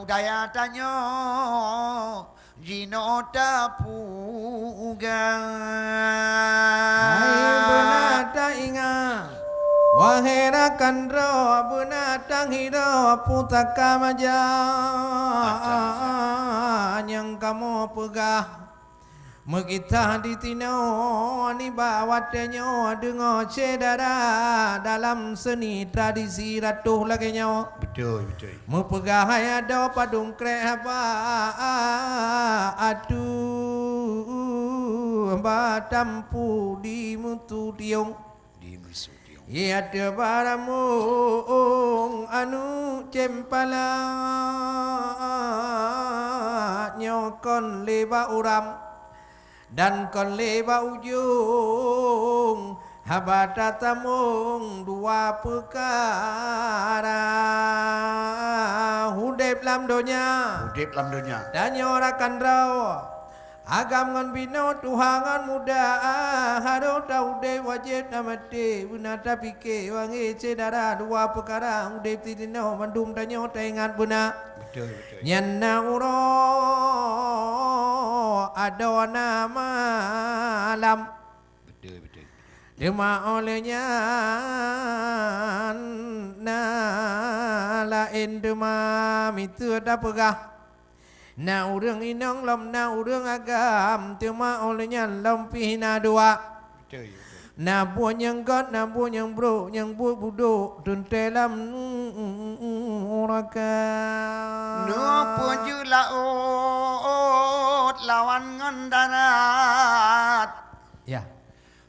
budaya tanya Jino tapugan. Hai benar tak ingat wahai rakan ro benar tak hiro putaka maja yang kamu pegah Mekita di tino ni bawatannya dengar cedera dalam seni tradisi ratuh lagi nyawa. Betul, betul. Mepegah ada padung krek apa aduh batampu di mutu tiung. Di musu tiung. Ia ada baramung anu cempala nyokon leba uram. Dan kon leba ujung habata tamung dua perkara hudep lam donya Udip lam dunia. dan nyorakan raw agam ngan bino tuhangan muda haro tau de wajib namate bunata pike wangi cedara dua perkara hudep tidino mandum tanyo tengat buna Betul, betul. Nyanna uro ada nama alam Betul, betul. Dema olehnya na lain dema mitu ada pegah na urang inong lom na urang agam dema olehnya lom pihna dua Betul, betul. na buah yang god na buah yang bro yang buah buduk dun telam urakan No puju laut lawan ngandarat. ya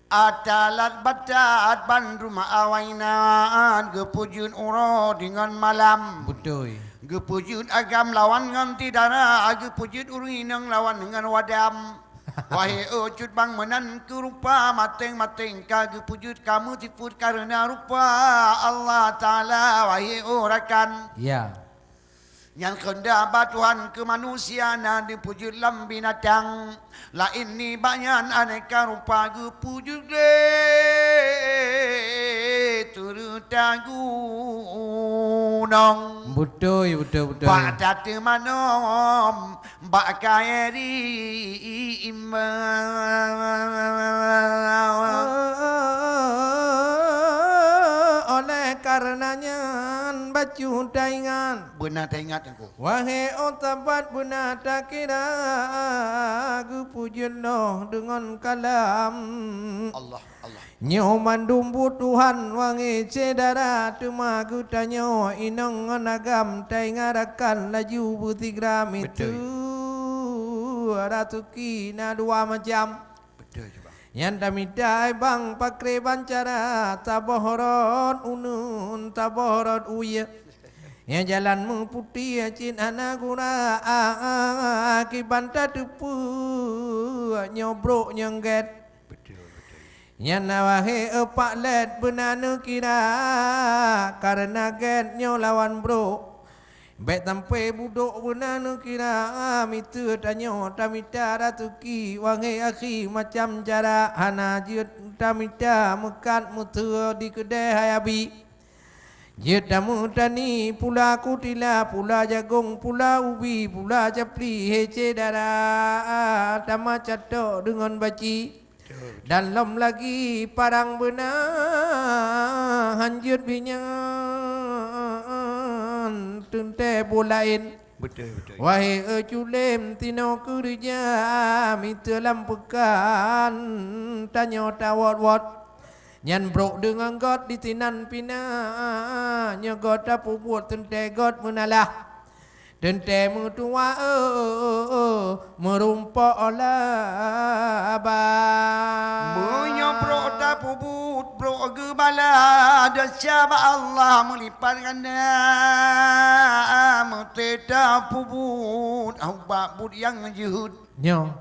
Adalat badat ban rumah awainan gepujun uro dengan malam. betul Gepujun agam lawan ngan tidara gepujun urinang lawan dengan wadam. Wahai ujud bang menan ke rupa mateng-mateng ka gepujud kamu tiput karena rupa Allah Ta'ala wahai orakan. ya Yang kendaba Tuhan ke manusia na dipujud lam binatang. Lain ni banyak aneka rupa gepujud le turuta gunung. betul Bak data manom bak kairi oleh karenanya baju daingan benar tak ingat aku. wahai otabat benar tak kira aku pujian loh dengan kalam Allah, Allah. nyoman dumbu Tuhan wangi cedara tuma ku tanya inong nagam taingarakan laju putih gram itu ratuki na dua macam Betul juga. yang damidai bang pakre bancara tabohorot unun tabohorot uya yang jalanmu putih cin anak guna akibanta tupu nyobrok nyengget Betul, betul. yang nawahe epak let benana kira karena get nyo lawan bro baik tampai buduk benana kira mitu tanyo tamita ratuki wangi akhi macam cara hana jut tamita mekat mutu di kedai hayabi jetamu tani pula kutila pula jagung pula ubi pula capli hece dara tama catok dengan baci dan lom lagi parang benar hanjut binyan tunte bulain Betul, betul. wahai culem tino kerja mitelam pekan tanyo tawat-wat nyan brok dengan god di tinan pina nya god dapu buat tente god menalah tente mutua merumpak olah abang Menyobro dapu but bro gebala dan siapa Allah melipat ganda mete dapu but bak but yang jehud nyo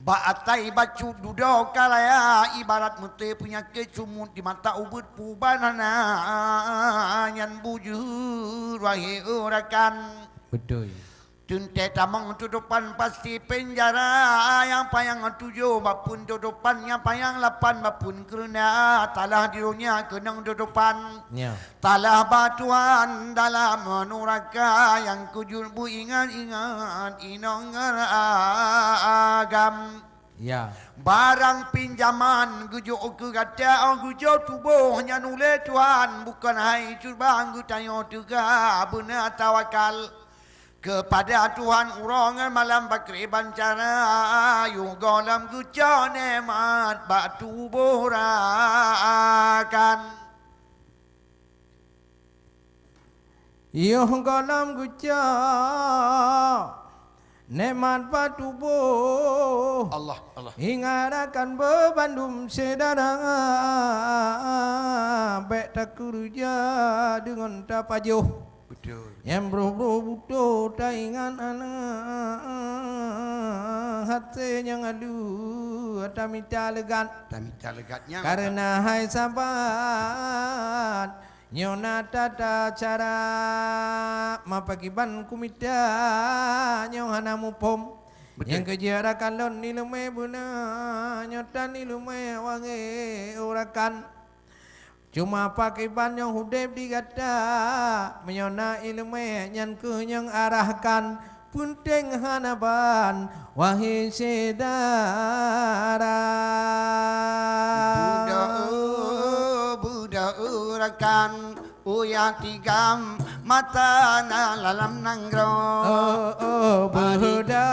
Baatai bacu duduk kalaya ibarat mete punya kecumut di mata ubud pubanana yang bujur wahai urakan. betul Tunte tamang tutupan pasti penjara yang payang 7 bapun tutupan yang payang 8 bapun kerana talah dirunya kenang tutupan Ya. talah batuan dalam neraka yang kujurbu ingat-ingat inong agam Ya. barang pinjaman gujuk ke kata gujuk tubuhnya nule Tuhan bukan hai curbang gutanyo juga benar tawakal kepada Tuhan urangan malam bakri bancara yu golam gujo nemat batu borakan Yo golam guca nemat batu bo Allah ingarakan bebandum sedara bek tak kerja dengan tapajuh betul yang bro butuh taingan anak hati yang adu tamita legan tamita legatnya karena hai sahabat nyona tata cara mapakiban kumita nyohana mupom yang kejara kalon nilume buna nyota nilume wange urakan cuma pakai ban yang hudep digata menyona ilmu yang kenyang arahkan punting hanaban wahai sedara Buddha urakan uya tigam mata na lalam nanggro Buddha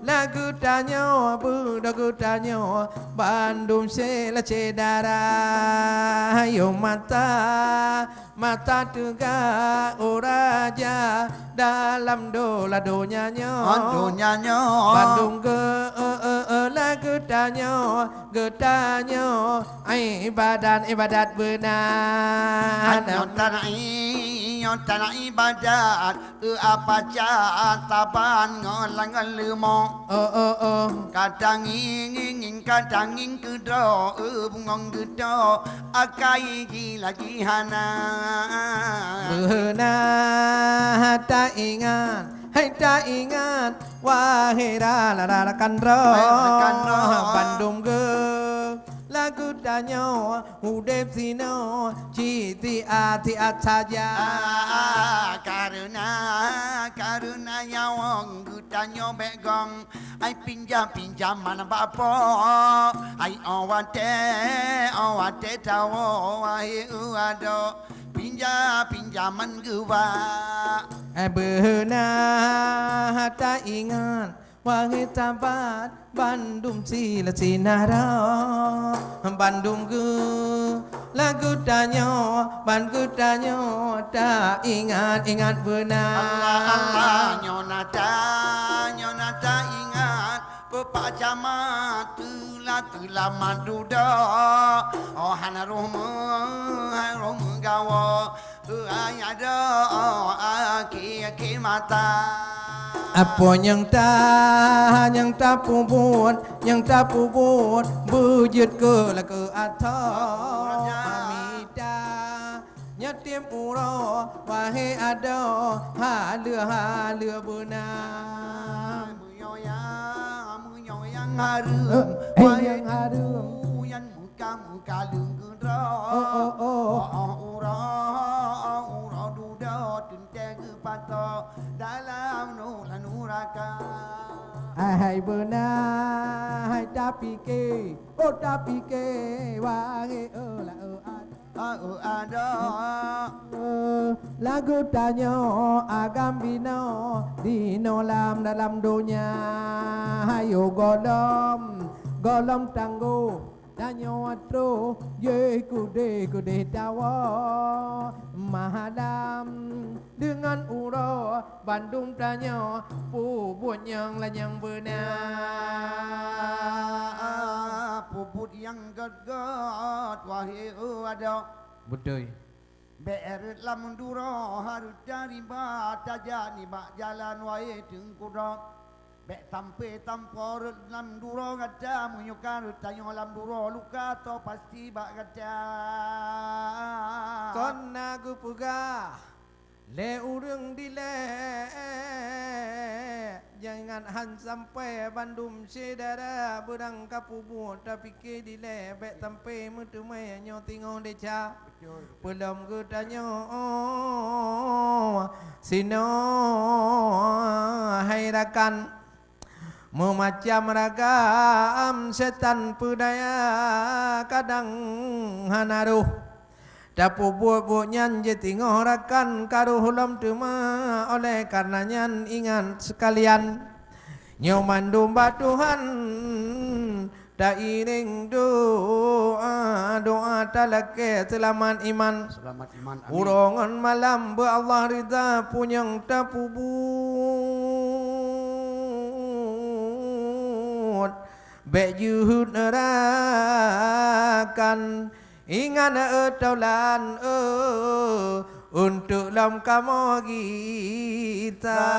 lagu tanya Buddha tanya Bandung sela cedara yo mata tegak oraja dalam dola donyanya Bandung lagu tanya getanya ibadat benar tanah ibadat apa taban ngolang lemo kadang ingin kedro bungong gedro akai lagi hana benar tak ingat hai tak ingat wahai rarakan Bandung ge lagu tanya udep sino citi ati saja karena nyawang gutanyo begong ai pinjam mana bapo ai awate tawo ai uado pinjaman gua benar tak ingat wahai tempat Bandung sila sinara Bandung ge lagu tanya Bandung tanya tak ingat benar Allah nyonata ingat pepak camat telah maduda oh hana romu gawa ayada aki mata apa yang tak puput bujut ke atas amida nyatim uro wahai ada halua benar yang harum yang harum yang muka lung gedra ura duda tentang pato dalam nuraka hai benar hai tapi ke wangi ada lagu tanya agam bino dino dalam dunia hayo golom tangguh danyo atro ye kude dawa mahadam dengan uro Bandung tanya puput yang lanyang benar puput yang gad wahai ada betul Berit lam duro harus dari bata jani bak jalan wahai tengkudak Bek tampe tampor lam duro gada menyukar tanyo lam duro luka to pasti bak gada kon nagu puga Le urang dile jangan han sampai Bandung sedara berang kapubu tapi ke dile bek sampai mutumai nyo tingo deca belum gedanyo sino hairakan memacam ragam setan budaya kadang hanaruh dapu buat nyan je tingoh rakan karuh lam tuma oleh karenanya ingat sekalian nyoman domba Tuhan da iring doa talake selamat iman Selamat iman. Amin. urongan malam be Allah ridha punyang tapu buat be juhud nerakan ingat taulan untuk lam kamu kita